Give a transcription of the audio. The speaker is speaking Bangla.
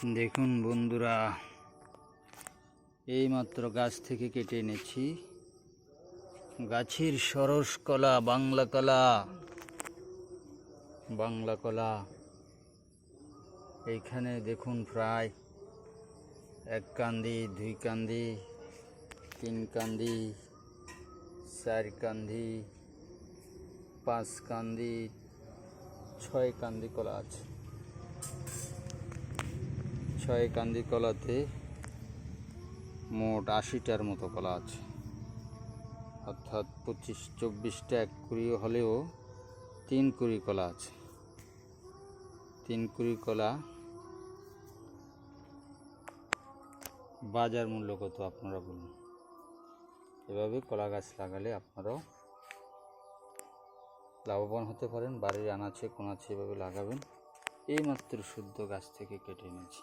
দেখুন বন্ধুরা, এইমাত্র গাছ থেকে কেটে এনেছি গাছের সরস কলা, বাংলা কলা। এইখানে দেখুন প্রায় 1 কান্দি, 2 কান্দি, 3 কান্দি, 4 কান্দি, 5 কান্দি, 6 কান্দি কলা আছে। 6 কান্দি কলাতে মোট 80টার মতো কলা আছে, অর্থাৎ 25-24টা 1 কুড়ি হলেও 3 কুড়ি কলা আছে। 3 কুড়ি কলা বাজার মূল্য কত আপনারা বলুন? এভাবে কলা গাছ লাগালে আপনারাও লাভবান হতে পারেন। বাড়ির আনাচে কোনাচে এভাবে লাগাবেন। এইমাত্র শুদ্ধ গাছ থেকে কেটে এনেছি।